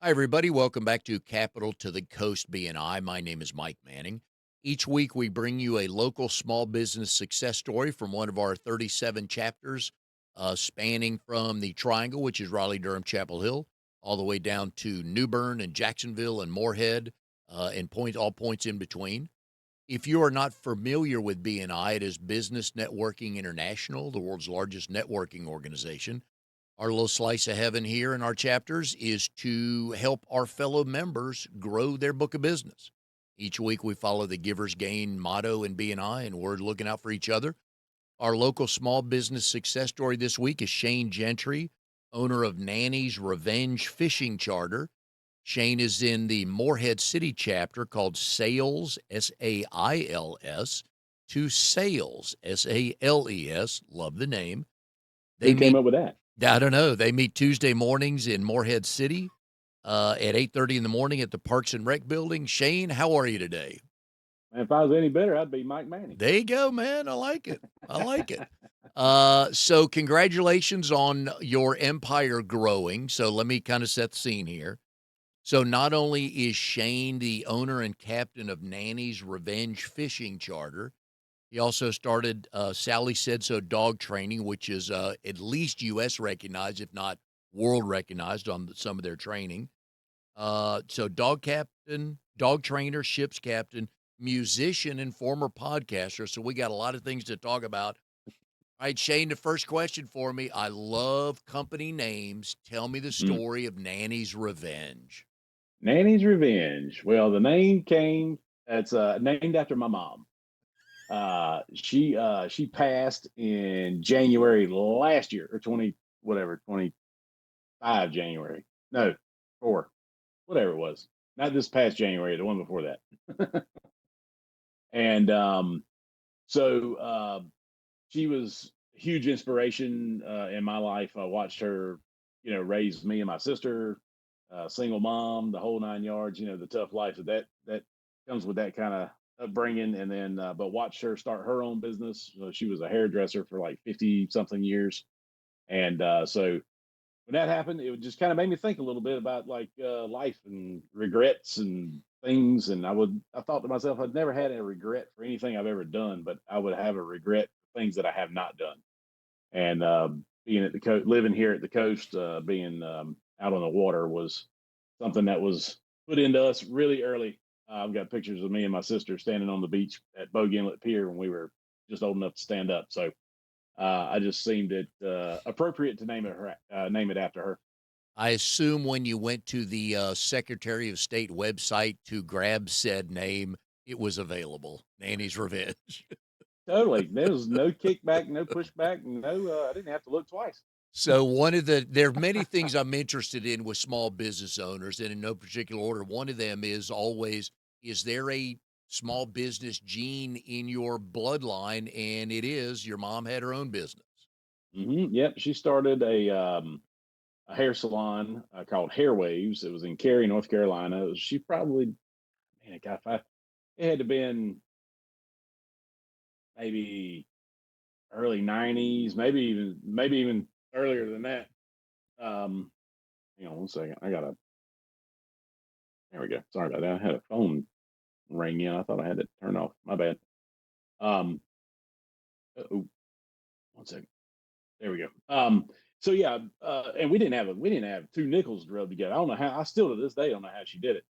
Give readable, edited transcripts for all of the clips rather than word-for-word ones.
Hi, everybody. Welcome back to Capital to the Coast BNI. My name is Mike Manning. Each week, we bring you a local small business success story from one of our 37 chapters, spanning from the Triangle, which is Raleigh, Durham, Chapel Hill, all the way down to New Bern and Jacksonville and Moorhead, and all points in between. If you are not familiar with BNI, it is Business Networking International, the world's largest networking organization. Our little slice of heaven here in our chapters is to help our fellow members grow their book of business. Each week we follow the Giver's Gain motto in BNI, and we're looking out for each other. Our local small business success story this week is Shane Gentry, owner of Nanny's Revenge Fishing Charter. Shane is in the Moorhead City chapter called Sales, Sails, to Sales, Sales. Love the name. They Who came meet up with that? I don't know. They meet Tuesday mornings in Moorhead City, at 8:30 in the morning at the Parks and Rec building. Shane, how are you today? And if I was any better, I'd be Mike Manning. There you go, man. I like it. I like it. So congratulations on your empire growing. So let me kind of set the scene here. So not only is Shane the owner and captain of Nanny's Revenge Fishing Charter, he also started Sally Said So dog training, which is at least U.S. recognized, if not world recognized on some of their training. So dog captain, dog trainer, ship's captain, musician, and former podcaster. So we got a lot of things to talk about. All right, Shane, the first question for me. I love company names. Tell me the Mm. story of Nanny's Revenge. Nanny's Revenge. Well, the name came. It's named after my mom. She passed in January last year, or 25 January. No, 4, whatever it was. Not this past January, the one before that. And so she was a huge inspiration in my life. I watched her, raise me and my sister, single mom, the whole 9 yards. The tough life that comes with that kind of upbringing. And then, but watched her start her own business. She was a hairdresser for like 50 something years, and so when that happened, it just kind of made me think a little bit about like life and regrets and things. And I thought to myself, I'd never had a regret for anything I've ever done, but I would have a regret for things that I have not done. And being at the coast, living here at the coast, being out on the water was something that was put into us really early. I've got pictures of me and my sister standing on the beach at Bogue Inlet Pier when we were just old enough to stand up. So I just seemed it appropriate to name it after her. I assume when you went to the Secretary of State website to grab said name, it was available. Nanny's Revenge. Totally, there was no kickback, no pushback, no. I didn't have to look twice. So there are many things I'm interested in with small business owners, and in no particular order. One of them is always, is there a small business gene in your bloodline? And it is. Your mom had her own business. Yep, she started a hair salon called Hair Waves. It was in Cary, North Carolina. She probably, man, it got five. It had to been maybe early '90s, maybe even earlier than that. Um, Hang on one second. I got a. There we go. Sorry about that. I had a phone ring in. I thought I had it turned off. My bad. Um, oh, one second. There we go. So yeah, and we didn't have two nickels to rub together. I don't know how. I still to this day don't know how she did it.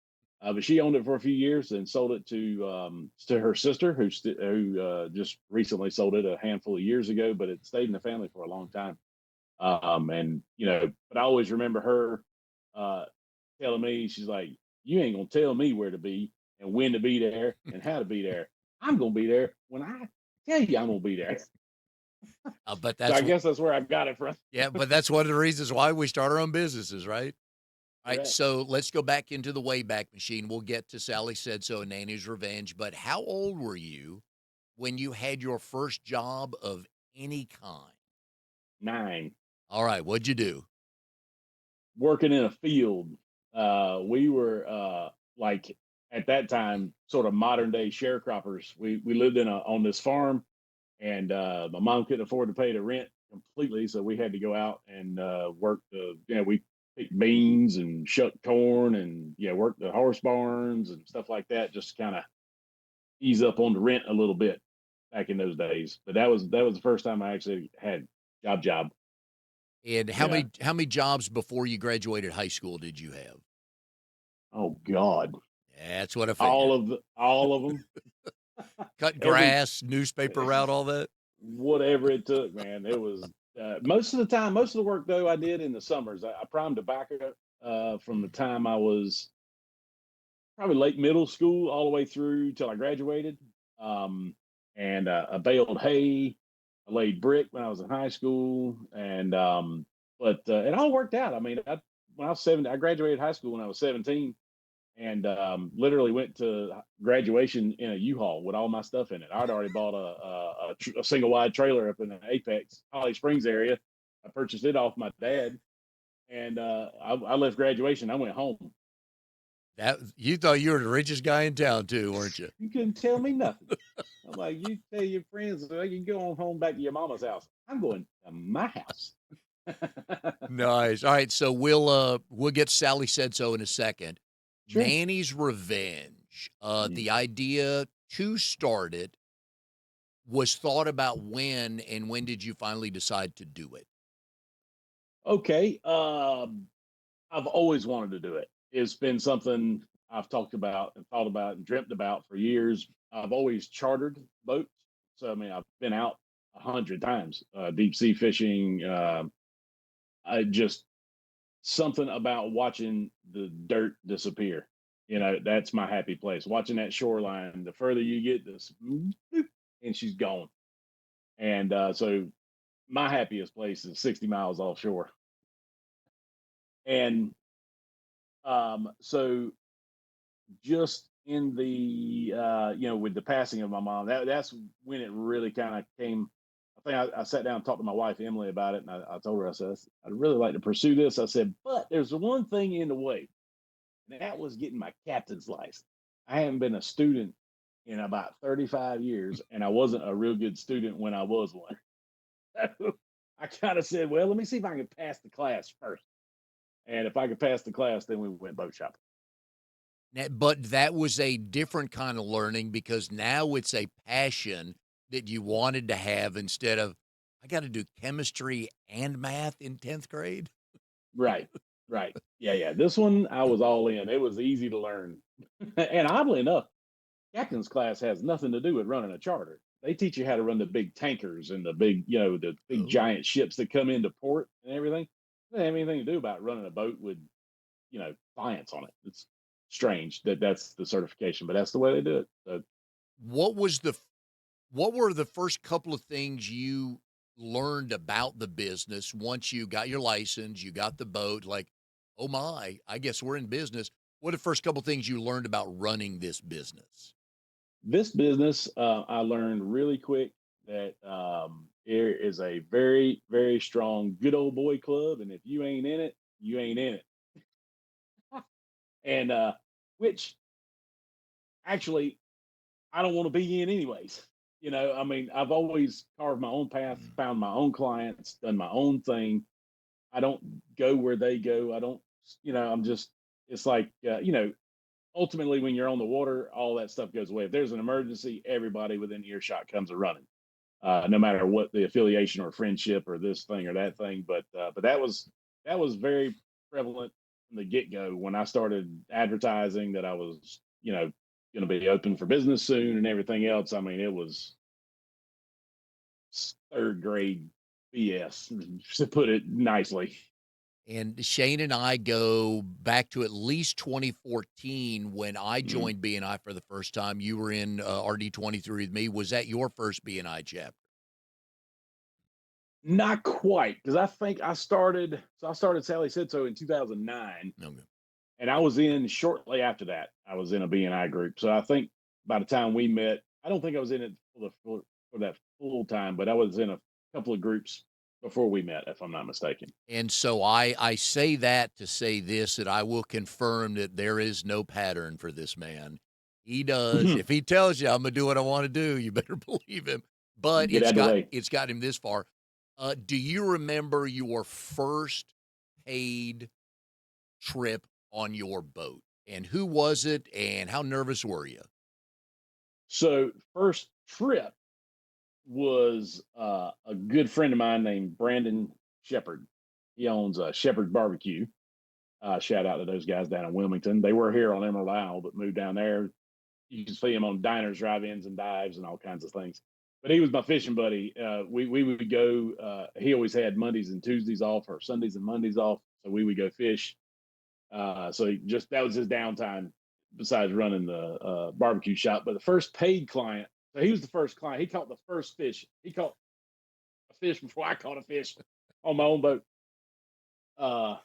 But she owned it for a few years and sold it to her sister, who just recently sold it a handful of years ago. But it stayed in the family for a long time. And but I always remember her uh, telling me, she's like, "You ain't gonna tell me where to be and when to be there and how to be there. I'm gonna be there when I tell you I'm gonna be there." But So I that's guess that's where I got it from. yeah, but that's one of the reasons why we start our own businesses, right? All right, Correct. so let's go back into the Wayback Machine. We'll get to Sally Said So and Nanny's Revenge. But how old were you when you had your first job of any kind? 9. All right, what'd you do? Working in a field. We were like at that time sort of modern day sharecroppers. We lived on this farm, and my mom couldn't afford to pay the rent completely, so we had to go out and work. We pick beans and shuck corn and work the horse barns and stuff like that, just kind of ease up on the rent a little bit back in those days. But that was the first time I actually had job. And Yeah. how many jobs before you graduated high school did you have? Oh God. That's what I All figured. of them. Cut Every grass, newspaper route, all that? whatever it took, man. It was most of the time. Most of the work though I did in the summers. I primed tobacco from the time I was probably late middle school all the way through till I graduated. Um, and I baled hay. I laid brick when I was in high school, and but it all worked out. I mean, when I was 7, I graduated high school when I was 17, and literally went to graduation in a U-Haul with all my stuff in it. I'd already bought a single wide trailer up in the Apex, Holly Springs area. I purchased it off my dad, and I left graduation. I went home. That you thought you were the richest guy in town too, weren't you? You couldn't tell me nothing. I'm like, you tell your friends so you can go on home back to your mama's house. I'm going to my house. Nice. All right, so we'll get Sally Said So in a second. Sure. Nanny's Revenge. Mm. The idea to start it was thought about when, and when did you finally decide to do it? Okay. I've always wanted to do it. It's been something I've talked about and thought about and dreamt about for years. I've always chartered boats. So, I mean, I've been out 100 times, deep sea fishing. I just something about watching the dirt disappear. That's my happy place. Watching that shoreline, the further you get, this, and she's gone. And so my happiest place is 60 miles offshore. And so just in the with the passing of my mom, that's when it really kind of came. I think I sat down and talked to my wife Emily about it, and I told her, I said, I'd really like to pursue this. I said, but there's one thing in the way, and that was getting my captain's license. I haven't been a student in about 35 years, and I wasn't a real good student when I was one. So I kind of said, well, let me see if I can pass the class first. And if I could pass the class, then we went boat shopping. But that was a different kind of learning because now it's a passion that you wanted to have instead of, I got to do chemistry and math in 10th grade. Right. Right. Yeah, yeah. This one I was all in. It was easy to learn. And oddly enough, captain's class has nothing to do with running a charter. They teach you how to run the big tankers and the big Oh. giant ships that come into port and everything. It doesn't have anything to do about running a boat with, clients on it. It's strange that that's the certification, but that's the way they do it. So, What was the what were the first couple of things you learned about the business once you got your license, you got the boat, like, oh my, I guess we're in business. What are the first couple of things you learned about running this business? this business, I learned really quick that there is a very, very strong good old boy club. And if you ain't in it, you ain't in it. And which actually I don't want to be in anyways. I mean, I've always carved my own path, Mm. found my own clients, done my own thing. I don't go where they go. I don't, I'm just, it's like, ultimately when you're on the water, all that stuff goes away. If there's an emergency, everybody within earshot comes a running, no matter what the affiliation or friendship or this thing or that thing. But that was very prevalent from the get go when I started advertising that I was, going to be open for business soon and everything else. I mean, it was third grade BS, to put it nicely. And Shane and I go back to at least 2014 when I Mm. joined BNI for the first time. You were in RD23 with me. Was that your first BNI chapter? Not quite, because I think I started. So I started Sally Said So in 2009, No. and I was in shortly after that. I was in a BNI group. So I think by the time we met, I don't think I was in it for that full time, but I was in a couple of groups before we met, if I'm not mistaken. And so I say that to say this, that I will confirm that there is no pattern for this man. He does. If he tells you I'm gonna do what I want to do, you better believe him. But Get out of the way. it's got him this far. Do you remember your first paid trip on your boat? And who was it and how nervous were you? So first trip was a good friend of mine named Brandon Shepherd. He owns Shepherd Barbecue. Shout out to those guys down in Wilmington. They were here on Emerald Isle, but moved down there. You can see him on diners, drive-ins, and dives, and all kinds of things. But he was my fishing buddy. We would go. He always had Mondays and Tuesdays off, or Sundays and Mondays off, so we would go fish. So he just that was his downtime besides running the barbecue shop. But the first paid client, so he was the first client. He caught the first fish. He caught a fish before I caught a fish on my own boat. Uh,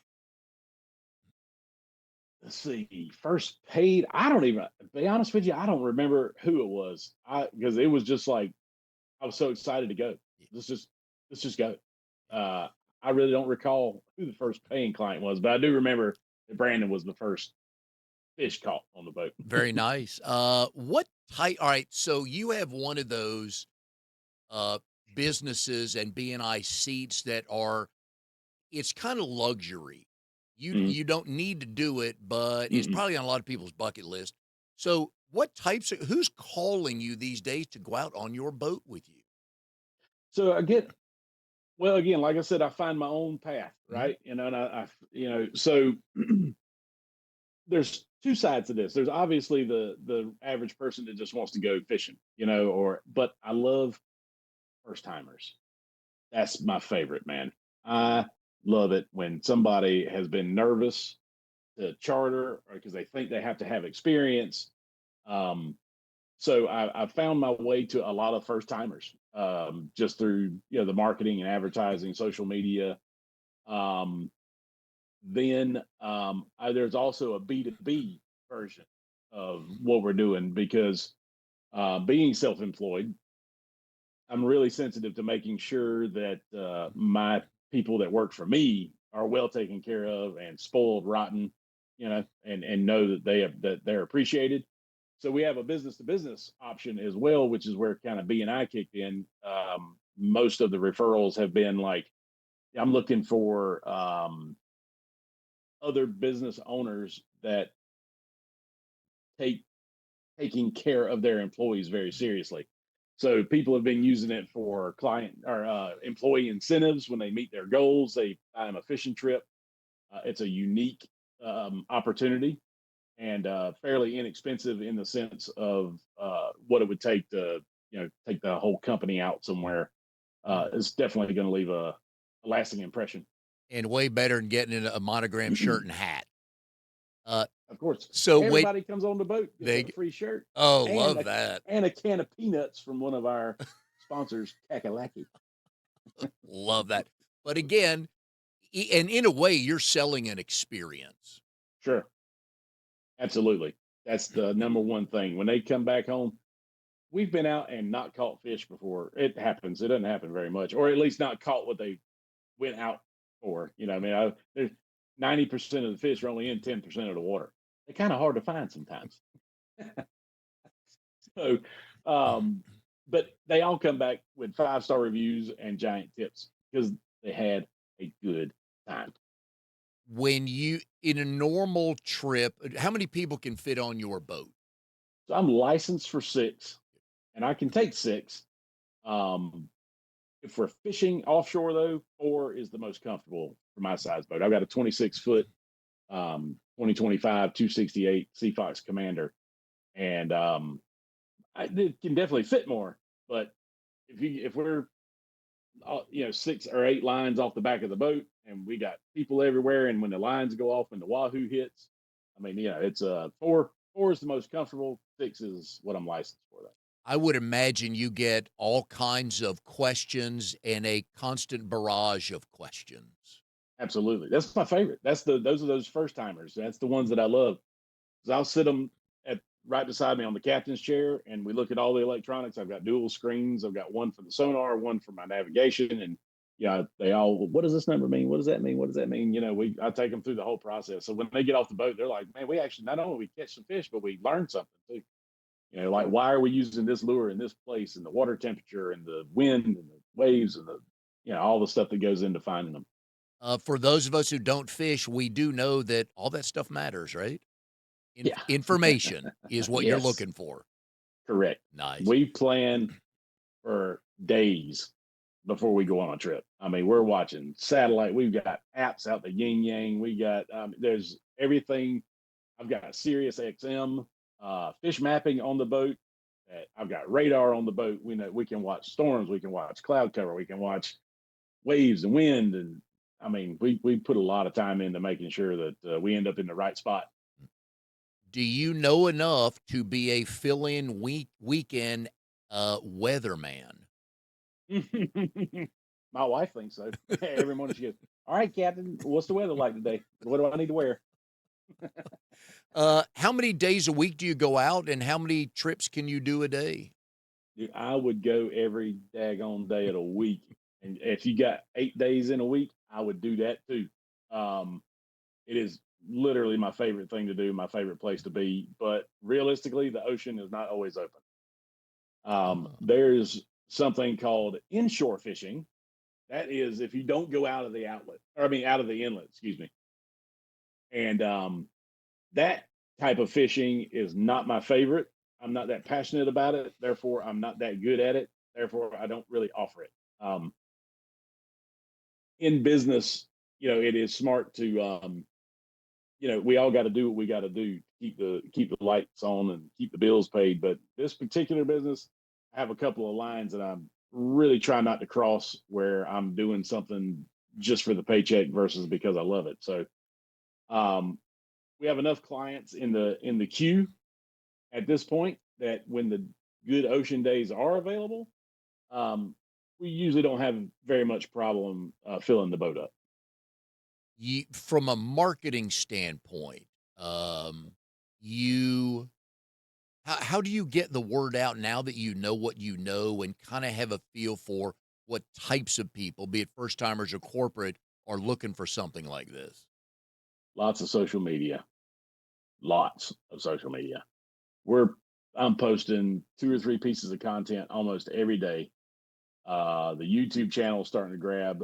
let's see, first paid. I don't even be honest with you. I don't remember who it was. Because it was just like I was so excited to go. Let's just let's just go. Uh, I really don't recall who the first paying client was, but I do remember that Brandon was the first fish caught on the boat. Very nice. What type? All right, so you have one of those uh, businesses and BNI seats that are it's kind of luxury. Mhm, You don't need to do it, but it's mhm. probably on a lot of people's bucket list. So, what types of who's calling you these days to go out on your boat with you? So I get well again, like I said, I find my own path, Mhm. right? And so there's two sides to this. There's obviously the average person that just wants to go fishing, or but I love first timers. That's my favorite, man. I love it when somebody has been nervous to charter or because they think they have to have experience. Um, so I found my way to a lot of first timers just through the marketing and advertising, social media. Um, there's also a B2B version of what we're doing because being self-employed, I'm really sensitive to making sure that my people that work for me are well taken care of and spoiled rotten, and know that they're appreciated. So we have a business to business option as well, which is where kind of B&I kicked in. Most of the referrals have been like, I'm looking for other business owners that take taking care of their employees very seriously. So people have been using it for client or employee incentives when they meet their goals. They buy them a fishing trip. It's a unique opportunity and fairly inexpensive in the sense of what it would take to take the whole company out somewhere. It's definitely going to leave a lasting impression. And way better than getting in a monogram shirt and hat. Uh, Of course, so wait, everybody comes on the boat gets a they free shirt oh, and love that. a can of peanuts from one of our sponsors, Kakalaki. Love that. But again, and in a way, you're selling an experience. Sure, absolutely. That's the number one thing. When they come back home, we've been out and not caught fish before. It happens. It doesn't happen very much, or at least not caught what they went out for. I mean, there's 90% of the fish are only in 10% of the water. They're kind of hard to find sometimes. So, um, but they all come back with 5-star reviews and giant tips because they had a good time. When you in a normal trip, how many people can fit on your boat? So I'm licensed for six, and I can take six. Um, if we're fishing offshore, though, four is the most comfortable for my size boat. I've got a 26-foot 2025 268 Sea Fox Commander, and it can definitely fit more. But if we're 6 or 8 lines off the back of the boat, and we got people everywhere. And when the lines go off, when the wahoo hits, I mean, it's four. Four is the most comfortable. Six is what I'm licensed for. That I would imagine you get all kinds of questions and a constant barrage of questions. absolutely, that's my favorite. Those are those first timers. That's the ones that I love. 'Cause I'll sit them at right beside me on the captain's chair, and we look at all the electronics. I've got dual screens. I've got one for the sonar, one for my navigation, and they all. "Well, what does this number mean? What does that mean? What does that mean?" I take them through the whole process. So when they get off the boat, they're like, "Man, we actually not only we catch some fish, but we learned something too." Like why are we using this lure in this place, and the water temperature, and the wind, and the waves, and the all the stuff that goes into finding them. For those of us who don't fish, we do know that all that stuff matters, right? Yeah. Information is what you're Yes, looking for. correct. Nice. We plan for days before we go on a trip. I mean, we're watching satellite. We've got apps out the yin yang. We got there's everything. I've got Sirius XM, fish mapping on the boat. I've got radar on the boat. We know we can watch storms. We can watch cloud cover. We can watch waves and wind. And I mean, we put a lot of time into making sure that we end up in the right spot. Do you know enough to be a fill-in weekend weatherman? My wife thinks so. Every morning she goes, "All right, Captain, what's the weather like today? What do I need to wear?" How many days a week do you go out, and how many trips can you do a day? Dude, I would go every daggone day of the week. And if you got 8 days in a week, I would do that too. Um, it is literally my favorite thing to do, my favorite place to be. But realistically, the ocean is not always open. Ah. There's something called inshore fishing. That is if you don't go out of the outlet, or I mean, out of the inlet, excuse me. And that type of fishing is not my favorite. I'm not that passionate about it. Therefore, I'm not that good at it. Therefore, I don't really offer it. In business, it is smart to, we all got to do what we got to do to keep the lights on and keep the bills paid. But this particular business, I have a couple of lines that I'm really trying not to cross where I'm doing something just for the paycheck versus because I love it. So um, we have enough clients in the queue at this point that when the good ocean days are available, um, we usually don't have very much problem filling the boat up. From a marketing standpoint, um, you how do you get the word out now that you know what you know and kind of have a feel for what types of people, be it first timers or corporate, are looking for something like this? Lots of social media, lots of social media. We're I'm posting 2 or 3 pieces of content almost every day. The YouTube channel is starting to grab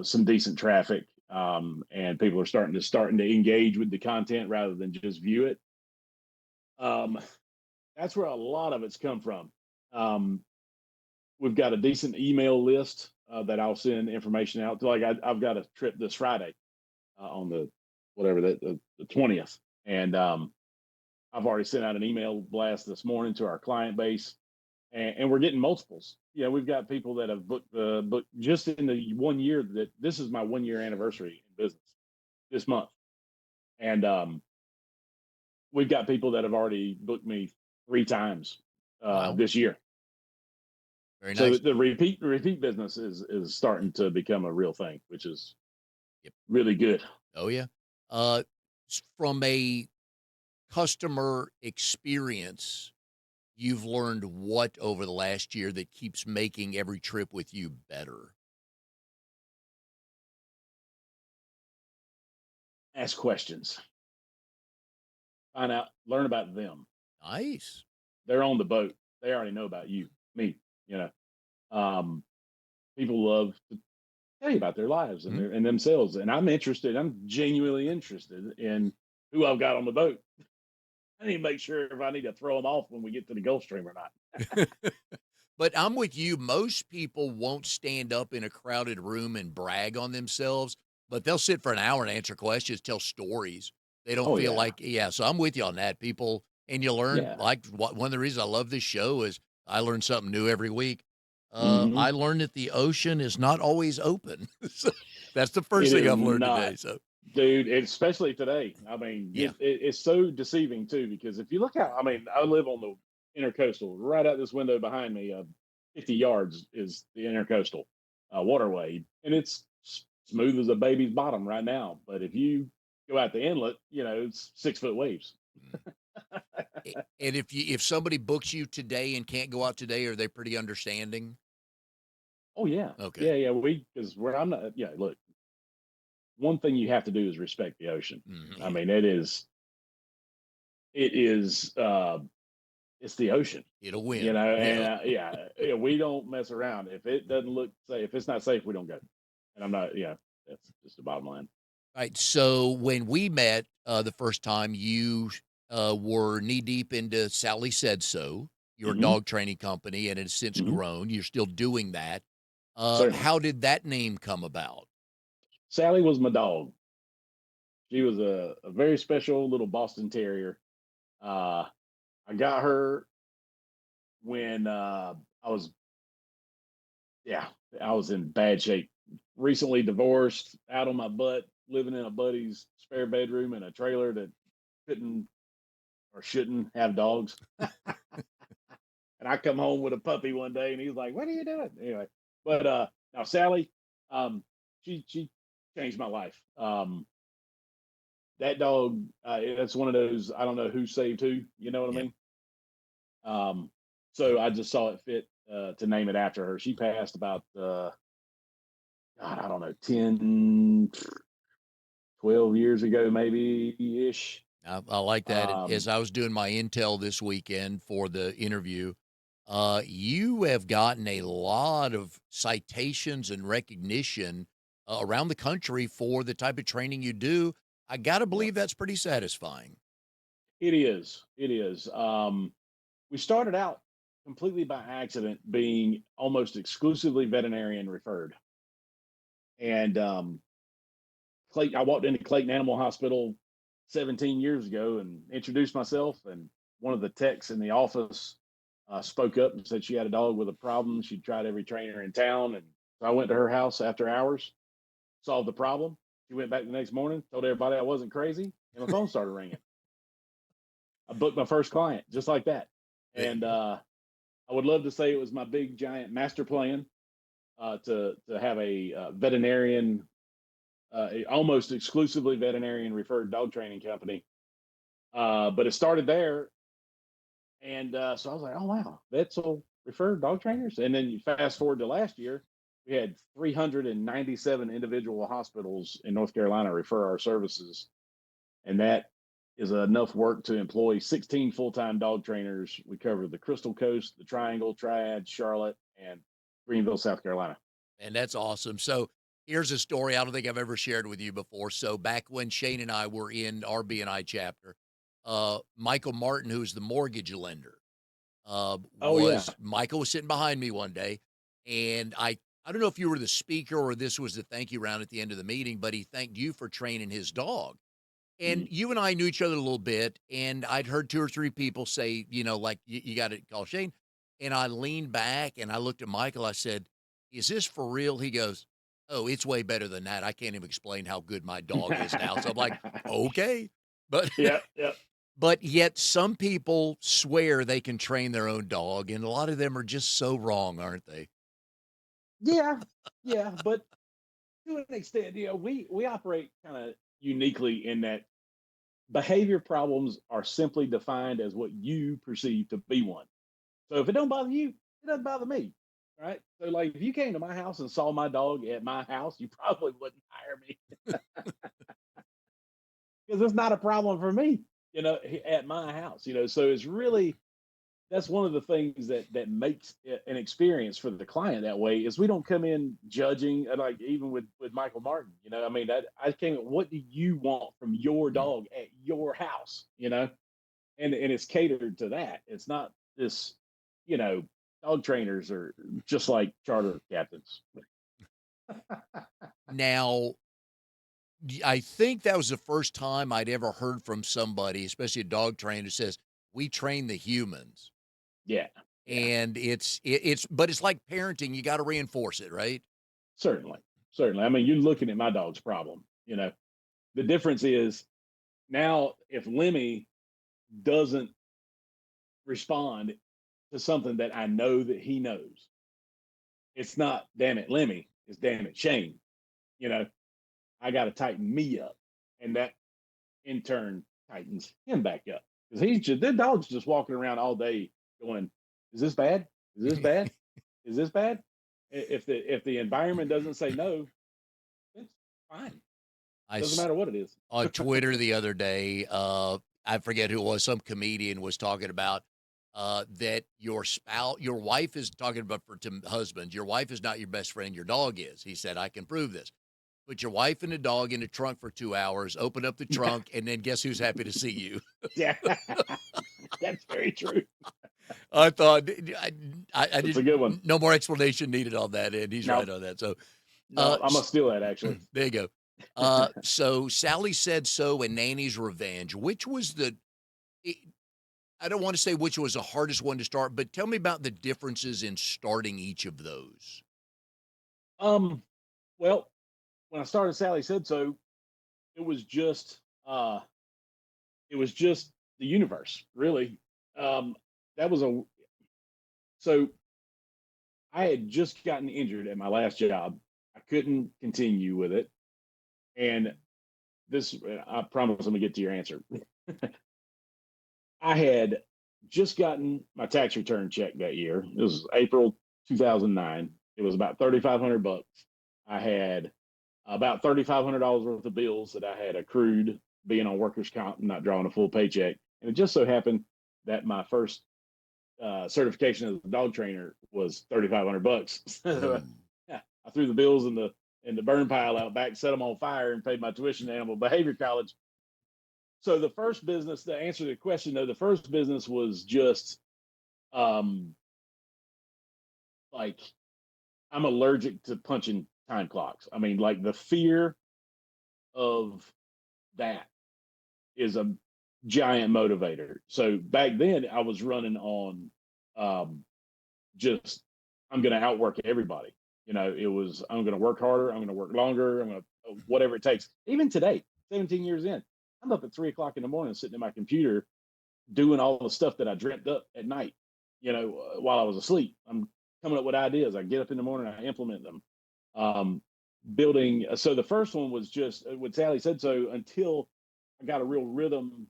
some decent traffic, and people are starting to engage with the content rather than just view it. Um, that's where a lot of it's come from. Um, we've got a decent email list that I'll send information out to. Like I've got a trip this Friday on the whatever the 20th, and I've already sent out an email blast this morning to our client base, and we're getting multiples. We've got people that have booked just in the 1 year that this is my 1 year anniversary in business this month, and we've got people that have already booked me 3 times Wow, this year. very So nice. the repeat business is starting to become a real thing, which is Yep. really good. Oh yeah. Uh, from a customer experience, you've learned what over the last year that keeps making every trip with you better? Ask questions, find out, learn about them. Nice. They're on the boat. They already know about you, me. You know, um, people love to tell you about their lives and Mhm. themselves, and I'm interested. I'm genuinely interested in who I've got on the boat. I need to make sure if I need to throw them off when we get to the Gulf Stream or not. But I'm with you. Most people won't stand up in a crowded room and brag on themselves, but they'll sit for an hour and answer questions, tell stories. They don't Oh feel yeah, like, yeah. So I'm with you on that. People, and you learn, yeah. like, one of the reasons I love this show is I learn something new every week. Hmm. I learned that the ocean is not always open. So that's the first It thing is I've learned not, today. So, dude. Especially today. I mean, yeah. it's so deceiving too because if you look out, I mean, I live on the intercoastal. Right out this window behind me, 50 yards is the intercoastal waterway, and it's smooth as a baby's bottom right now. But if you go out the inlet, it's 6 foot waves. Mm. And if somebody books you today and can't go out today, are they pretty understanding? Oh yeah, Okay. yeah, yeah. Because where I'm not, yeah. Look, one thing you have to do is respect the ocean. I Mhm. mean, it is it's the ocean, It'll win. and Yeah. yeah, we don't mess around. If it doesn't look safe, if it's not safe, we don't go. And I'm not, That's just the bottom line. Right. So when we met the first time, you were knee deep into Sally Said So, your Hmm. dog training company, and it has since Hmm. grown. You're still doing that. Certainly. How did that name come about? Sally was my dog. She was a very special little Boston Terrier. Uh, I got her when I was, yeah, I was in bad shape. Recently divorced, out on my butt, living in a buddy's spare bedroom in a trailer that couldn't or shouldn't have dogs. And I come home with a puppy one day, and he's like, "What are you doing?" Anyway, but now Sally, um, she changed my life. That dog, that's one of those, I don't know who saved who. You know what I Yeah. mean? Um, so I just saw it fit to name it after her. She passed about God, I don't know, 10, 12 years ago, maybe ish. I like that. And Um, as I was doing my intel this weekend for the interview, you have gotten a lot of citations and recognition around the country for the type of training you do. I got to yeah, believe that's pretty satisfying. it is. It is. We started out completely by accident being almost exclusively veterinarian referred. And I walked into Clayton Animal Hospital 17 years ago and introduced myself. And one of the techs in the office spoke up and said she had a dog with a problem. She'd tried every trainer in town. And so I went to her house after hours, solved the problem. She went back the next morning, told everybody I wasn't crazy, and my phone started ringing. I booked my first client just like that. There you And go. I would love to say it was my big giant master plan to have a veterinarian, almost exclusively veterinarian referred dog training company. But it started there, and so I was like, oh wow, vets will refer dog trainers. And then you fast forward to last year, we had 397 individual hospitals in North Carolina refer our services, and that is enough work to employ 16 full-time dog trainers. We cover the Crystal Coast, the Triangle, Triad, Charlotte, and Greenville, South Carolina. And that's awesome. So here's a story I don't think I've ever shared with you before. So back when Shane and I were in our BNI chapter, Michael Martin, who's the mortgage lender, Oh yeah. Michael was sitting behind me one day, and I don't know if you were the speaker or this was the thank you round at the end of the meeting, but he thanked you for training his dog. And Mhm. you and I knew each other a little bit, and I'd heard 2 or 3 people say, like, you gotta call Shane." And I leaned back and I looked at Michael, I said, "Is this for real?" He goes, "Oh, it's way better than that. I can't even explain how good my dog is now." So I'm like, "Okay." But Yeah, yeah, but yet some people swear they can train their own dog, and a lot of them are just so wrong, aren't they? yeah, yeah. But to an extent, we operate kind of uniquely in that behavior problems are simply defined as what you perceive to be one. So if it don't bother you, it doesn't bother me, right? So like if you came to my house and saw my dog at my house, you probably wouldn't hire me because it's not a problem for me, at my house. So it's really, that's one of the things that makes it an experience for the client that way is we don't come in judging, like even with Michael Martin. I mean, that I came in, what do you want from your Mm. dog at your house? And it's catered to that. It's not this, you know, dog trainers are just like charter captains. Now, I think that was the first time I'd ever heard from somebody, especially a dog trainer, who says, "We train the humans." Yeah, yeah, And but it's like parenting, you gotta reinforce it, right? certainly, certainly. I mean, you're looking at my dog's problem. The difference is now if Lemmy doesn't respond to something that I know that he knows, it's not damn it Lemmy, it's damn it Shane. You know, I got to tighten me up, and that in turn tightens him back up because the dog's just walking around all day going, "Is this bad? Is this bad? Is this bad?" If the environment doesn't say no, it's fine. I Doesn't s matter what it is. On Twitter the other day, I forget who it was, some comedian was talking about, that your wife is talking about for to husbands, "Your wife is not your best friend, your dog is." He said, "I can prove this." Put your wife and the dog in the trunk for 2 hours, open up the trunk, and then guess who's happy to see you? Yeah, that's very true. I thought I That's a didn't good one. no more explanation needed on that, and he's right No, on that. So, no, I'm gonna s steal that actually. there you go. So Sally Said So and Nanny's Revenge, which was I I don't wanna say which was the hardest one to start, but tell me about the differences in starting each of those. Um, well, when I started Sally Said So, it was just uh it was just the universe, really. Um, that was a so I had just gotten injured at my last job. I couldn't continue with it, and this I promise I'm gonna get to your answer. I had just gotten my tax return check that year. It was April 2009. It was about 3,500 bucks. I had about $3,500 worth of bills that I had accrued being on workers' comp and not drawing a full paycheck. And it just so happened that my first certification as a dog trainer was 3,500 bucks. So Mm. yeah, I threw the bills in the burn pile out back, set them on fire, and paid my tuition to Animal Behavior College. So the first business, to answer the question though, the first business was just um like I'm allergic to punching time clocks. I mean, like the fear of that is a giant motivator. So back then I was running on um just I'm going to outwork everybody. You know, it was I'm going to work harder, I'm going to work longer, I'm going to whatever it takes. Even today, 17 years in, I'm up at 3 o'clock in the morning sitting at my computer doing all the stuff that I dreamt up at night. You know, while I was asleep, I'm coming up with ideas. I get up in the morning, I implement them. Um, building. So the first one was just what Sally Said So until I got a real rhythm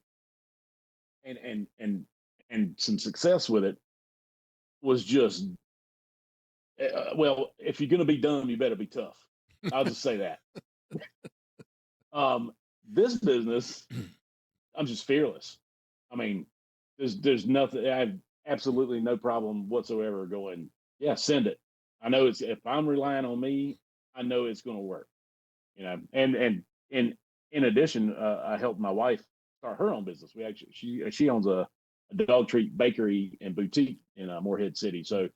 and and some success with it was just well, if you're going to be dumb, you better be tough. I'll just say that. This business, I'm just fearless. I mean, there's nothing. I have absolutely no problem whatsoever going. Yeah, send it. I know it's if I'm relying on me, I know it's going to work. You know, and in addition, I helped my wife start her own business. We actually she owns a dog treat bakery and boutique in Morehead City. So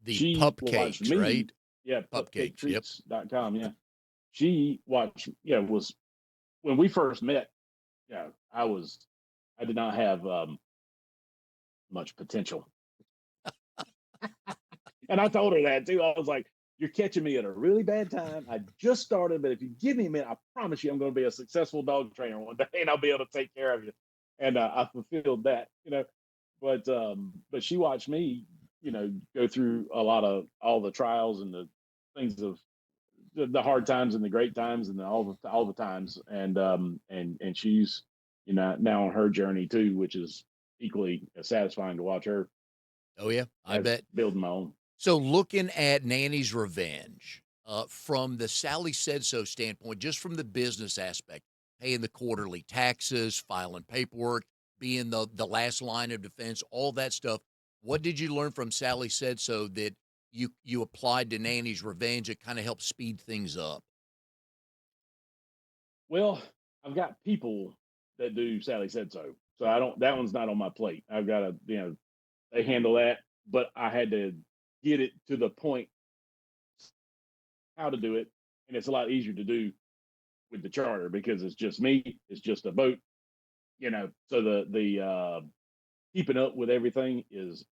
The she pup watched cakes, me. right? Yeah, Cupcakes, yep. pupcaketreats.com. Yeah, she watched. Yeah, was when we first met. Yeah, I did not have much potential. And I told her that too. I was like, "You're catching me at a really bad time. I just started, but if you give me a minute, I promise you, I'm going to be a successful dog trainer one day, and I'll be able to take care of you." And I fulfilled that, you know. But she watched me, you know, go through a lot of all the trials and the things of the hard times and the great times and all the times, and she's you know now on her journey too, which is equally as satisfying to watch her Oh, yeah, I as bet. building my own. So looking at Nanny's Revenge, from the Sally Said So standpoint, just from the business aspect, paying the quarterly taxes, filing paperwork, being the last line of defense, all that stuff. What did you learn from Sally Said So that you applied to Nanny's Revenge that kind of helped speed things up? Well, I've got people that do Sally Said So, so I don't. That one's not on my plate. I've got to they handle that, but I had to get it to the point how to do it, and it's a lot easier to do with the charter because it's just me. It's just a boat, you know. So the keeping up with everything is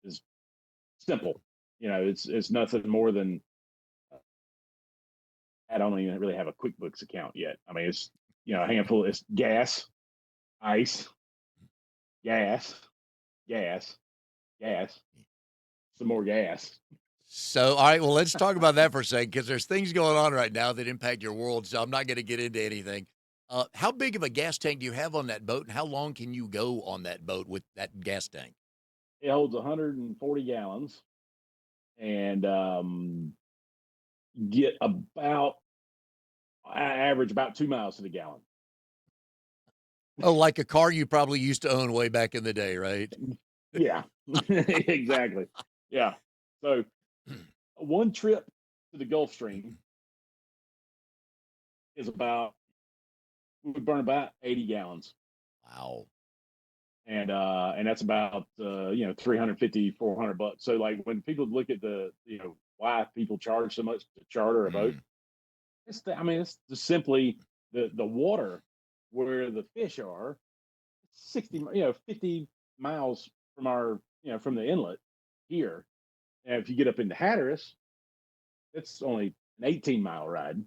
simple. You know, it's nothing more than I don't even really have a QuickBooks account yet. I mean, it's a handful. It's gas, ice, gas, gas, gas, some more gas. So, all right, well, let's talk about that for a second because there's things going on right now that impact your world. So, I'm not going to get into anything. How big of a gas tank do you have on that boat, and how long can you go on that boat with that gas tank? It holds 140 gallons and get about I average about 2 miles to the gallon. Oh, like a car you probably used to own way back in the day, right? Yeah, exactly. Yeah. So one trip to the Gulf Stream is about we burn about 80 gallons, Wow. and that's about 350 $400. So like when people look at the why people charge so much to charter a boat, Mm, it's just simply the water where the fish are 50 miles from our from the inlet here. And if you get up into Hatteras, it's only an 18-mile ride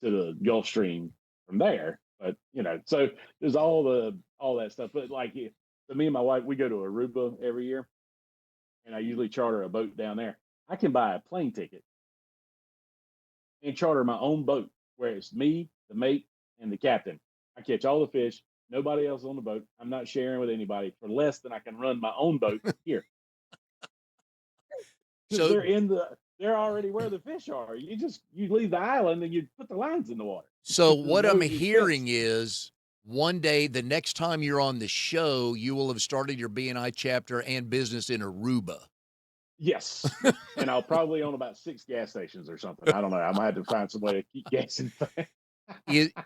to the Gulf Stream from there. But so there's all that stuff. But like, so me and my wife, we go to Aruba every year, and I usually charter a boat down there. I can buy a plane ticket and charter my own boat, where it's me, the mate, and the captain. I catch all the fish. Nobody else on the boat. I'm not sharing with anybody for less than I can run my own boat here, because so they're already where the fish are. You leave the island and you put the lines in the water. so There's what no I'm expense. hearing is one day, the next time you're on the show, you will have started your BNI chapter and business in Aruba. Yes. And I'll probably own about 6 gas stations or something. I don't know. I might have to find some way to keep gassing.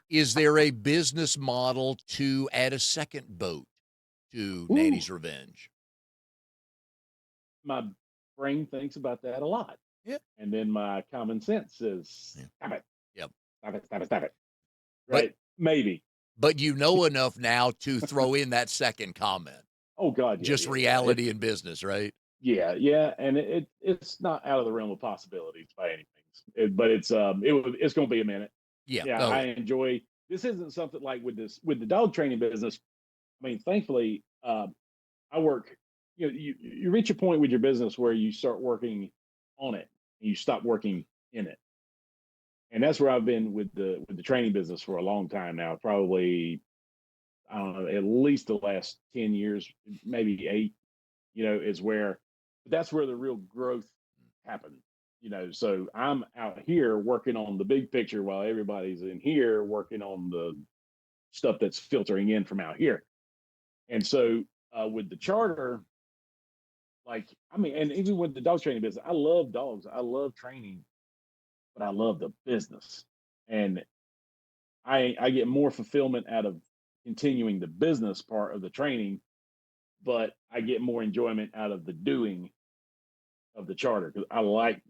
Is there a business model to add a second boat to Ooh, Nanny's Revenge? my brain thinks about that a lot. Yeah. And then my common sense says, Yeah. stop it, Yep. stop it, stop it, stop it. But Right? Maybe. but you know enough now to throw in that second comment. Oh God, yeah, Just yeah, yeah. reality in business, right? Yeah, yeah, and it's not out of the realm of possibilities by any means. It's going to be a minute. Yeah. Yeah, Oh I yeah. enjoy. This isn't something like with the dog training business. I mean, thankfully, I work. You reach a point with your business where you start working on it and you stop working in it, and that's where I've been with the training business for a long time now. Probably, I don't know, at least the last 10 years, maybe 8. Is where that's where the real growth happened. So I'm out here working on the big picture while everybody's in here working on the stuff that's filtering in from out here. And so with the charter, like, I mean, and even with the dog training business, I love dogs. I love training, but I love the business. And I get more fulfillment out of continuing the business part of the training, but I get more enjoyment out of the doing of the charter, because I like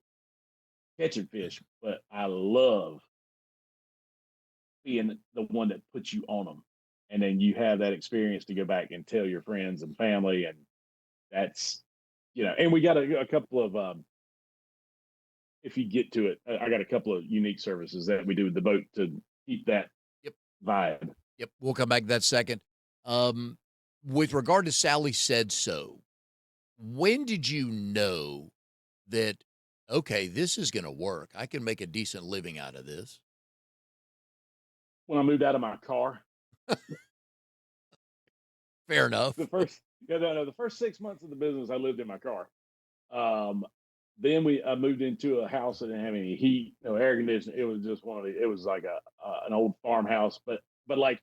catching fish, but I love being the one that puts you on them. And then you have that experience to go back and tell your friends and family. And that's, and we got a couple of, if you get to it, I got a couple of unique services that we do with the boat to keep that Yep. vibe. Yep. We'll come back to that second. Um, with regard to Sally Said So, when did you know that, okay, this is going to work? I can make a decent living out of this. When I moved out of my car, Fair enough. the first, yeah, no, the first 6 months of the business, I lived in my car. Um, then I moved into a house that didn't have any heat, no air conditioning. It was just it was like an old farmhouse, but like,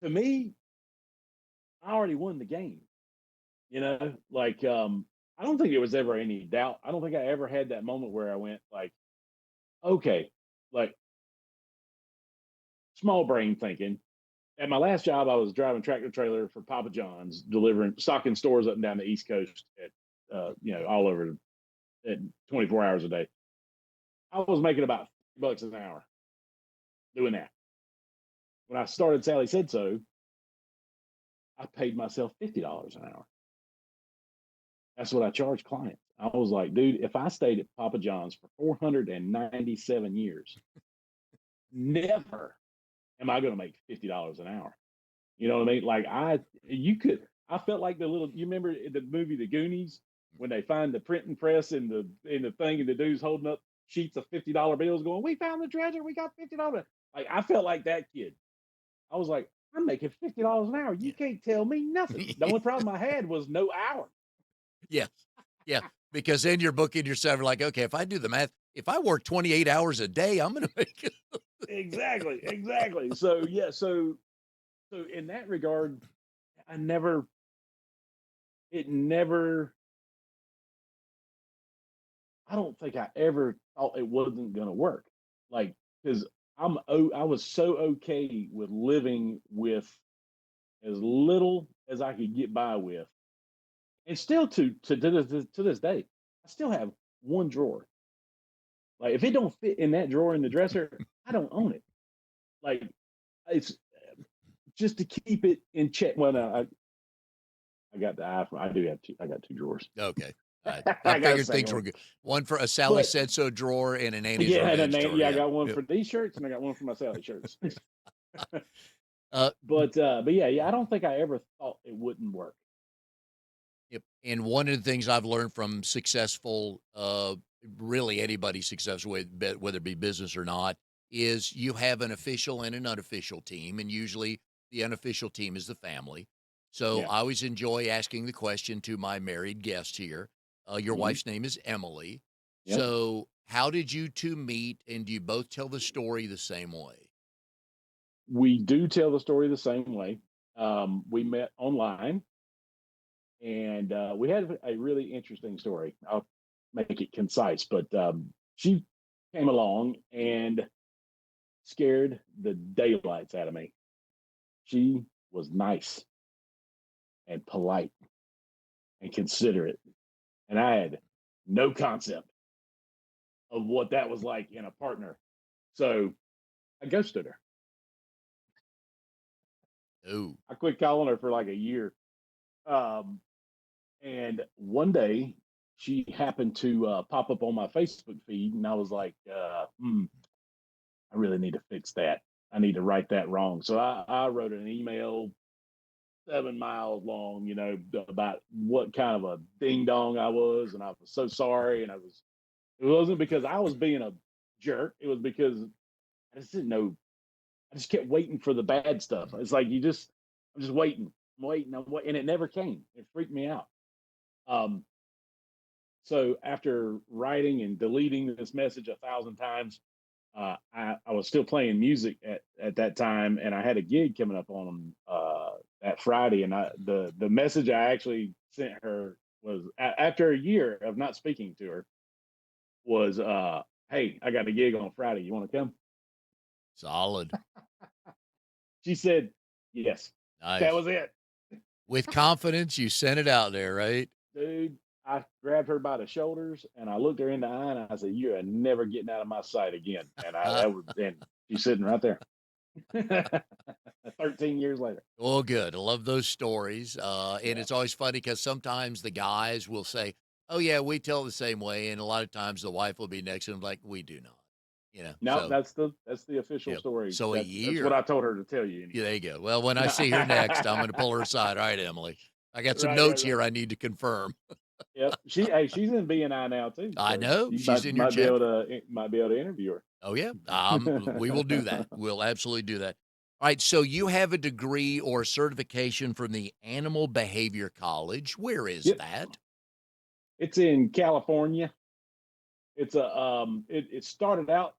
to me, I already won the game. Like, I don't think there was ever any doubt. I don't think I ever had that moment where I went like, okay, like, small brain thinking. At my last job, I was driving tractor trailer for Papa John's, delivering stocking stores up and down the East Coast at all over at 24 hours a day. I was making about $50 an hour doing that. When I started Sally Said So, I paid myself $50 an hour. That's what I charge clients. I was like, dude, if I stayed at Papa John's for 497 years, never am I going to make $50 an hour. You know what I mean? Like, I felt like you remember the movie The Goonies, when they find the printing press in the thing, and the dude's holding up sheets of $50 bills going, we found the treasure. We got $50. Like, I felt like that kid. I was like, I'm making $50 an hour. You Yeah. can't tell me nothing. The only problem I had was no hour. Yeah. Yeah. Because then you're booking yourself like, okay, if I do the math, if I work 28 hours a day, I'm going to make it. Exactly, exactly. So yeah, so in that regard, I never, it never, I don't think I ever thought it wasn't going to work. Like, because I was so okay with living with as little as I could get by with, and still to this day, I still have one drawer. Like if it don't fit in that drawer in the dresser, I don't own it. Like it's just to keep it in check. Well, no, I got the iPhone. I do have two. I got two drawers. Okay. I I got a figured second things were one, good. One for a Sally but Said So drawer and an Annie's yeah, Revenge drawer. yeah, I Yeah. got one Yep. for these shirts and I got one for my Sally shirts. Uh, But yeah, I don't think I ever thought it wouldn't work. Yep. And one of the things I've learned from successful, really anybody successful, whether it be business or not, is you have an official and an unofficial team. And usually the unofficial team is the family. So Yeah. I always enjoy asking the question to my married guest here. Your Hmm. wife's name is Emily. Yep. So how did you two meet? And do you both tell the story the same way? We do tell the story the same way. We met online, and we had a really interesting story. I'll make it concise, but she came along and scared the daylights out of me. She was nice and polite and considerate, and I had no concept of what that was like in a partner. So I ghosted her. Oh, I quit calling her for like a year. Um, and one day she happened to pop up on my Facebook feed, and I was like, I really need to fix that. I need to right that wrong. So I wrote an email 7 miles long, about what kind of a ding dong I was, and I was so sorry. And it wasn't because I was being a jerk. It was because I just didn't know. I just kept waiting for the bad stuff. It's like I'm just waiting, I'm waiting, and it never came. It freaked me out. Um, so after writing and deleting this message 1,000 times, I was still playing music at that time, and I had a gig coming up on that Friday. And the message I actually sent her was after a year of not speaking to her was, "Hey, I got a gig on Friday. You want to come?" solid. She said, "Yes." That Nice. was it, With confidence, you sent it out there, right? dude. I grabbed her by the shoulders and I looked her in the eye and I said, "You are never getting out of my sight again." And that was then she's sitting right there. 13 years later. Well, good. I love those stories. And Yeah. it's always funny because sometimes the guys will say, "Oh yeah, we tell the same way," and a lot of times the wife will be next to them like, "We do not," you know. No, So that's the official yeah. story. So a That's what I year. told her to tell you Yeah, anyway. there you go. Well, when I see her next, I'm going to pull her aside. All right, Emily, I got some Right. notes here I need to confirm. Yep. She's in BNI now too, I so know you she's in your might be able chapter. to interview her. Oh yeah, we will do that. We'll absolutely do that. All right. So you have a degree or certification from the Animal Behavior College. Where is Yep. that? It's in California. It's a it started out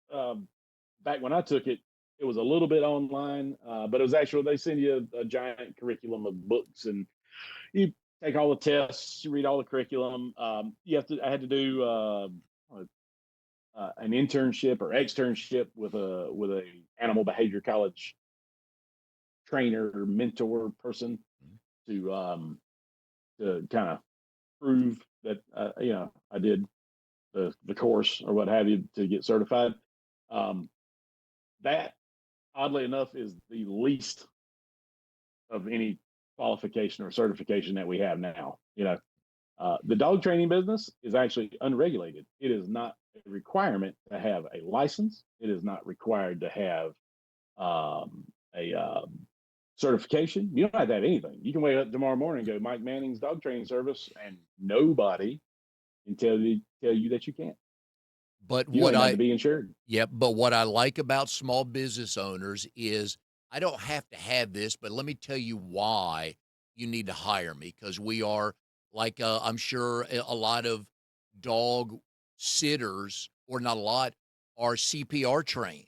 back when I took it. It was a little bit online, but it was actually they send you a giant curriculum of books, and you take all the tests, you read all the curriculum. You have to. I had to do an internship or externship with a animal behavior college trainer, mentor person Mhm. to kind of prove that I did the course or what have you to get certified. Um, that oddly enough is the least of any qualification or certification that we have now. The dog training business is actually unregulated. It is not a requirement to have a license. It is not required to have a certification. You don't have to have anything. You can wake up tomorrow morning and go Mike Manning's dog training service, and nobody can tell you that you can't. But You don't what even have I to be insured. Yep, but what I like about small business owners is I don't have to have this, but let me tell you why you need to hire me because we are like I'm sure a lot of dog sitters, or not a lot, are CPR trained.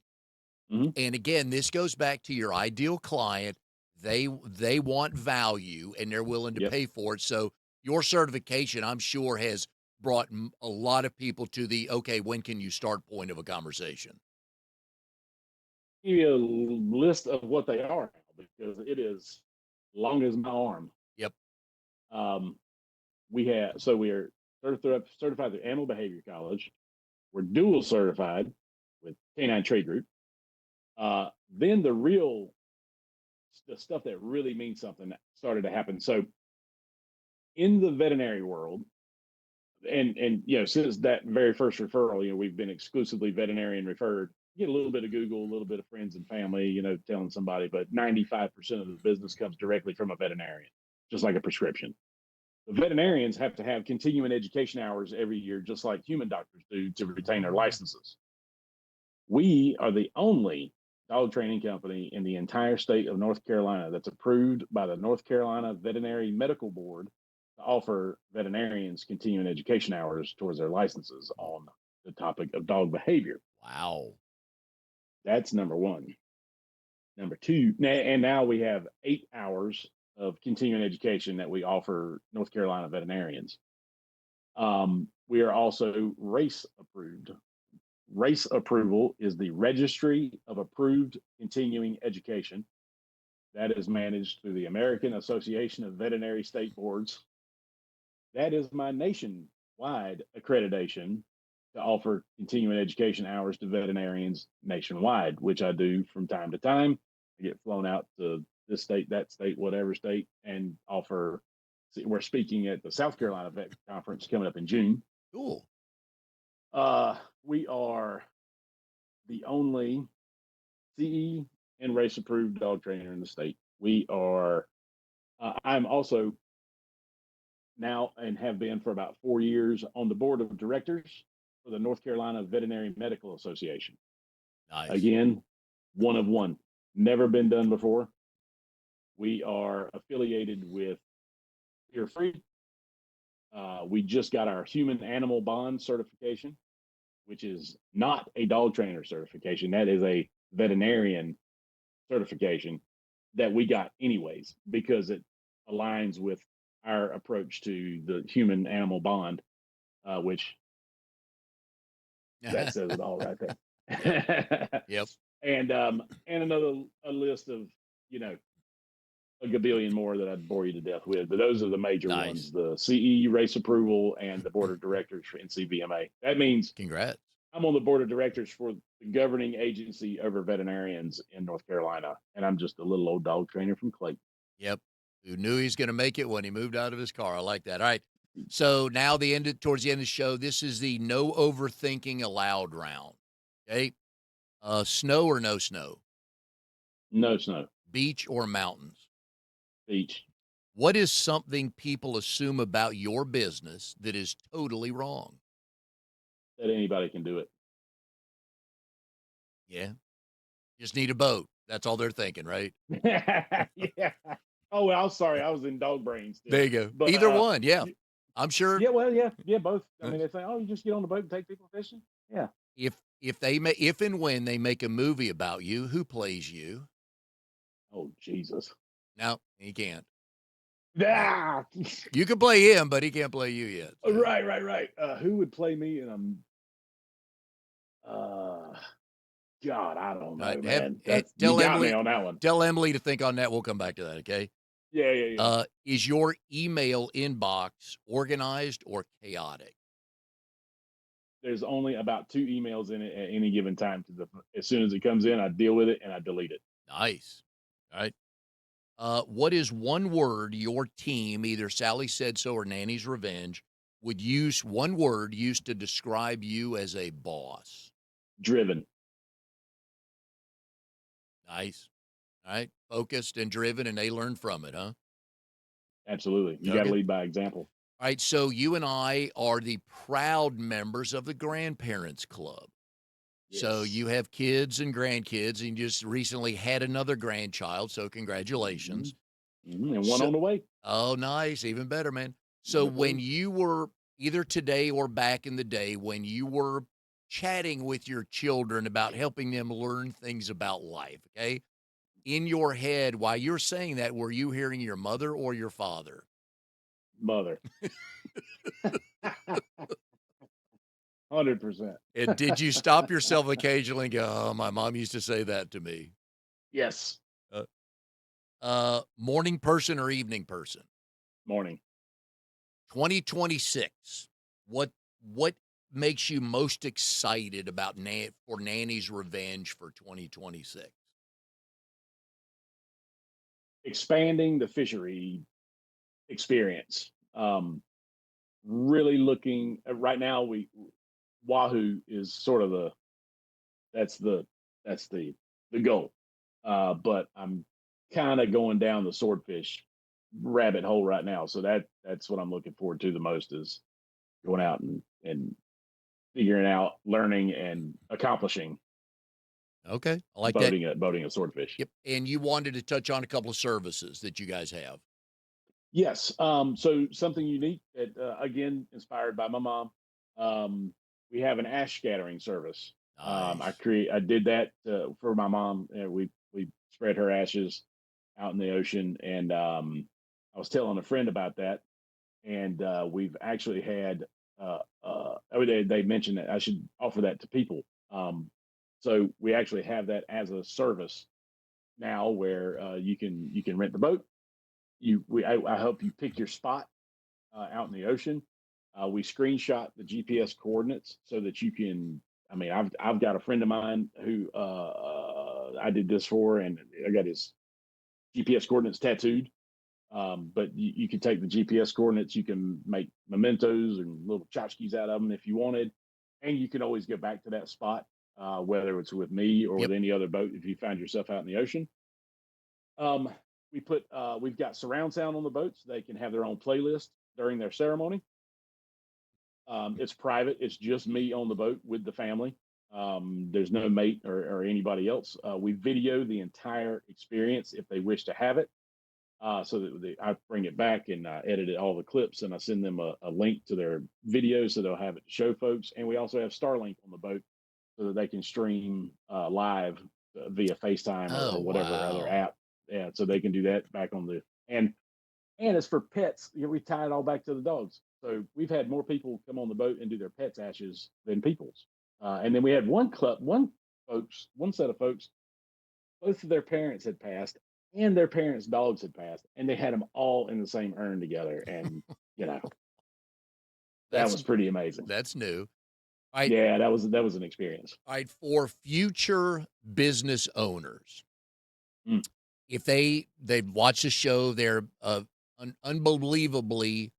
Hmm. And again, this goes back to your ideal client. They want value and they're willing to Yep. pay for it. So your certification, I'm sure, has brought a lot of people to the okay, when can you start point of a conversation. give you a list of what they are now because it is long as my arm. Yep. Um, we are certified through Animal Behavior College. We're dual certified with Canine Trade Group. Then the stuff that really means something started to happen. So in the veterinary world, and since that very first referral, we've been exclusively veterinarian referred. You get a little bit of Google, a little bit of friends and family, telling somebody, but 95% of the business comes directly from a veterinarian, just like a prescription. The veterinarians have to have continuing education hours every year, just like human doctors do to retain their licenses. We are the only dog training company in the entire state of North Carolina that's approved by the North Carolina Veterinary Medical Board to offer veterinarians continuing education hours towards their licenses on the topic of dog behavior. Wow. That's number one. Number two, and now we have 8 hours of continuing education that we offer North Carolina veterinarians. We are also RACE approved. RACE approval is the Registry of Approved Continuing Education. That is managed through the American Association of Veterinary State Boards. That is my nationwide accreditation to offer continuing education hours to veterinarians nationwide, which I do from time to time. I get flown out to this state, that state, whatever state, and offer. We're speaking at the South Carolina Vet Conference coming up in June. Cool. We are the only CE and race approved dog trainer in the state. We are, I'm also now and have been for about 4 years on the board of directors for the North Carolina Veterinary Medical Association. Nice. Again, one of one, never been done before. We are affiliated with Fear Free. We just got our human animal bond certification, which is not a dog trainer certification. That is a veterinarian certification that we got anyways because it aligns with our approach to the human animal bond, which that says it all right Yep. there. Yep. And a list of a gabillion more that I'd bore you to death with, but those are the major Nice. ones: the CE race approval and the board of directors for NCVMA. That means Congrats. I'm on the board of directors for the governing agency over veterinarians in North Carolina, and I'm just a little old dog trainer from Clayton. Yep. Who knew he's going to make it when he moved out of his car? I like that. All right. So now towards the end of the show, this is the no overthinking allowed round. Okay. Snow or no snow? No snow. Beach or mountains? Beach. What is something people assume about your business that is totally wrong? That anybody can do it. Yeah. Just need a boat. That's all they're thinking, right? Yeah. Oh, well, I'm sorry. I was in dog brain There still. you go. But Either one. Yeah. I'm sure yeah, well, yeah, both. I mean, they say, oh, you just get on the boat and take people fishing. Yeah. if and when they make a movie about you, who plays you? Oh, Jesus. No, he can't. No. Ah! You can play him, but he can't play you yet. So. Right. Who would play me in a God, I don't All right, know, man. You tell got me Emily on that one. tell Emily to think on that. We'll come back to that, okay? Yeah. Is your email inbox organized or chaotic? There's only about 2 emails in it at any given time. As soon as it comes in, I deal with it and I delete it. Nice. All right. What is one word your team, either Sally Said So or Nanny's Revenge, would use one word used to describe you as a boss? Driven. Nice. All right. Focused and driven, and they learn from it, huh? Absolutely. You got to Okay. lead by example. All right. So you and I are the proud members of the Grandparents Club. So Yes. you have kids and grandkids, and you just recently had another grandchild. So Mhm. congratulations. And one So, on the way. oh, nice. Even better, man. So Yes, sir. when you were either today or back in the day, when you were chatting with your children about helping them learn things about life, okay? In your head, while you're saying that, were you hearing your mother or your father? Mother. 100%. And did you stop yourself occasionally and go, "Oh, my mom used to say that to me." Yes. Uh, morning person or evening person? Morning. 2026. What makes you most excited about for Nanny's Revenge for 2026? Expanding the fishery experience. Really looking right now, Wahoo is sort of that's the that's the goal. But I'm kind of going down the swordfish rabbit hole right now. So that's what I'm looking forward to the most is going out and figuring out, learning, and accomplishing Okay, I like that. boating a swordfish. Yep, and you wanted to touch on a couple of services that you guys have. Yes. So something unique that again inspired by my mom. Um, we have an ash scattering service. Nice. I did that for my mom. We spread her ashes out in the ocean, and I was telling a friend about that, and we've actually had. They mentioned that I should offer that to people. So we actually have that as a service now, where you can rent the boat. I help you pick your spot out in the ocean. We screenshot the GPS coordinates so that you can. I mean, I've got a friend of mine who I did this for, and I got his GPS coordinates tattooed. But you can take the GPS coordinates, you can make mementos and little tchotchkes out of them if you wanted, and you can always go back to that spot, whether it's with me or with Yep. any other boat if you find yourself out in the ocean. Um, we've got surround sound on the boats. They can have their own playlist during their ceremony. It's private. It's just me on the boat with the family. There's no mate or anybody else. We video the entire experience if they wish to have it. So that I bring it back and I edit all the clips and I send them a link to their video so they'll have it to show folks. And we also have Starlink on the boat so that they can stream live via FaceTime Oh, or whatever other wow. app. Yeah, so they can do that back on the and as for pets, we tie it all back to the dogs. So we've had more people come on the boat and do their pets' ashes than people's. And then we had one set of folks, both of their parents had passed and their parents' dogs had passed, and they had them all in the same urn together. And, you know, that That's was pretty amazing. that's new. Alright, Yeah, that was an experience. alright, for future business owners, Mm. if they've watched the show, they're, unbelievably,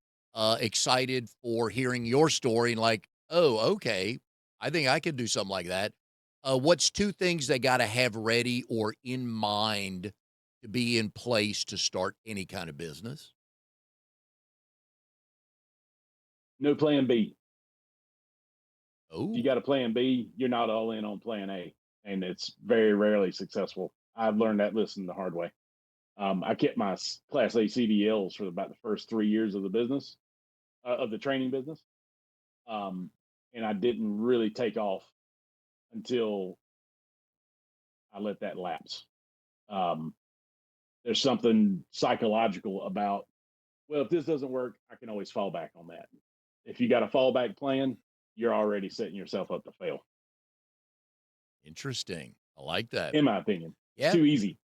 excited for hearing your story and like, "Oh, okay, I think I could do something like that." What's 2 things they gotta have ready or in mind to be in place to start any kind of business? No plan B. If you Oh, got a plan B, you're not all in on plan A, and it's very rarely successful. I've learned that lesson the hard way. I kept my Class A CDLs for about the first 3 years of the business, of the training business, um, and I didn't really take off until I let that lapse. Um, there's something psychological about, well, if this doesn't work, I can always fall back on that. If you got a fallback plan, you're already setting yourself up to fail, interesting. I like that. in my opinion. It's Yeah. too easy.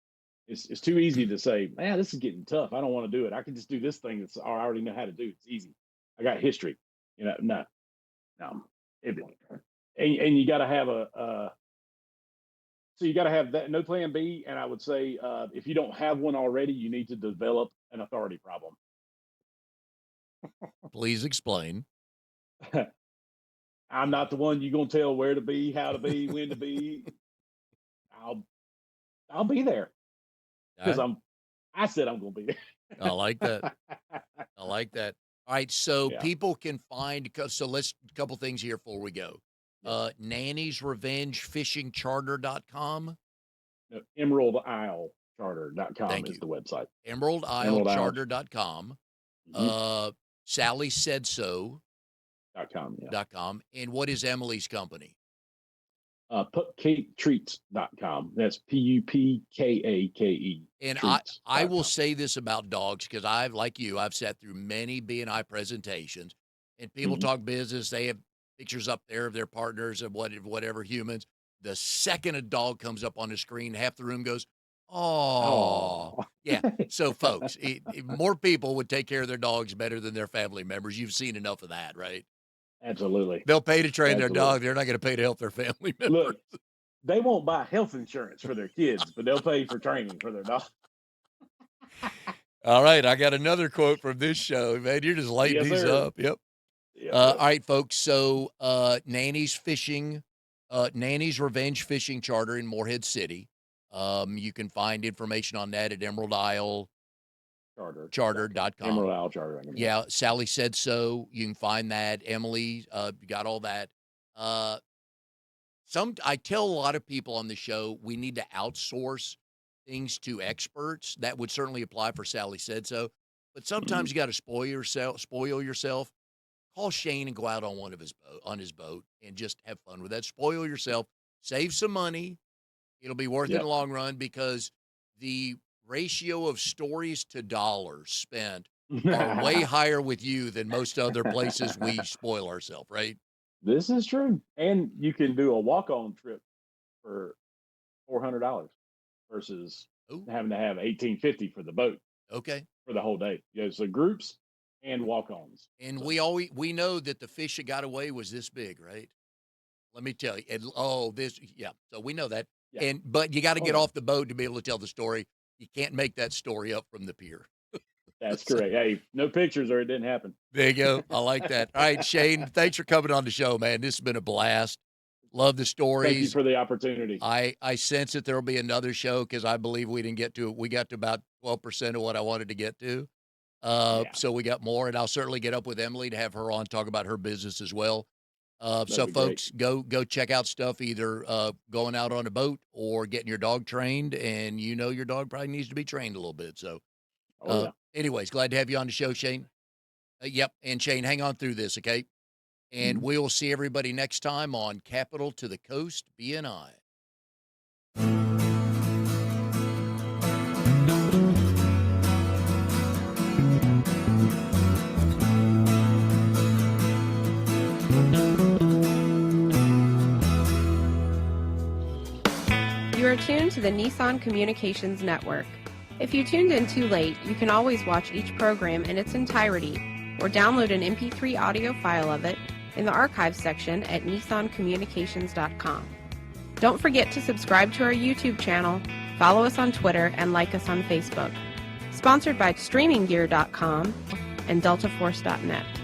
It's too easy to say, man, this is getting tough. I don't want to do it. I can just do this thing that's I already know how to do. It's easy. I got history. No, no. It, and you got to have so you got to have that no plan B. And I would say if you don't have one already, you need to develop an authority problem. Please explain. I'm not the one you're gonna tell where to be, how to be, when to be. I'll I'll be there because I I said I'm gonna be I like that. there. I like that. Alright, so Yeah. people can find so let's a couple things here before we go. Yes. Nanny's Revenge Fishing Charter.com. No, emeraldislecharter.com Thank is you. the website. Emerald Isle Emerald Isle. Charter.com. Mhm. Sally Said So .com. Yeah. .com. And what is Emily's company? Pupcaketreats.com. That's PUPKAKE And I will treats.com. say this about dogs because I've like you, I've sat through many B&I presentations and people Mhm. talk business. They have pictures up there of their partners and whatever humans. The second a dog comes up on the screen, half the room goes, "Oh, Oh, yeah." So, folks, more people would take care of their dogs better than their family members. You've seen enough of that, right? absolutely. They'll pay to train their Absolutely. dog. They're not going to pay to help their family members. Look, they won't buy health insurance for their kids, but they'll pay for training for their dog. All right, I got another quote from this show. Man, you're just lighting Yes, these sir. up. Yep. Yep, All yep. right, folks. So, Nanny's Revenge Fishing Charter in Morehead City. You can find information on that at Emerald Isle Charter.com. Emerald Isle Charter. Yeah, Sally said so. You can find that. Emily got all that. I tell a lot of people on the show we need to outsource things to experts. That would certainly apply for Sally said so. But sometimes you got to spoil yourself. Call Shane and go out on his boat and just have fun with that. Spoil yourself, save some money. It'll be worth it in Yep. the long run because the ratio of stories to dollars spent are way higher with you than most other places we spoil ourselves, right? This is true. And you can do a walk-on trip for $400 versus Ooh, having to have 1850 for the boat okay. for the whole day. Yeah, so groups and walk-ons. And So, we know that the fish that got away was this big, right? Let me tell you. Yeah. So we know that. yeah. But you got to Oh get yeah. off the boat to be able to tell the story. You can't make that story up from the pier. That's So, correct. Hey, no pictures or it didn't happen. there you go. I like that. All right, Shane, thanks for coming on the show, man. This has been a blast. Love the Thank you stories. for the opportunity. I sense that there'll be another show because I believe we didn't get to it. We got to about 12% of what I wanted to get to. Yeah, So we got more, and I'll certainly get up with Emily to have her on, talk about her business as well. that'd So be great. folks, go check out stuff, either going out on a boat or getting your dog trained, and your dog probably needs to be trained a little bit. So Oh yeah. anyways, glad to have you on the show, Shane. Yep, and Shane, hang on through this, okay? And Mhm. we will see everybody next time on Capital to the Coast BNI. You are tuned to the Nissan Communications Network. If you tuned in too late, you can always watch each program in its entirety or download an MP3 audio file of it in the archives section at nissancommunications.com. Don't forget to subscribe to our YouTube channel, follow us on Twitter, and like us on Facebook. Sponsored by StreamingGear.com and DeltaForce.net.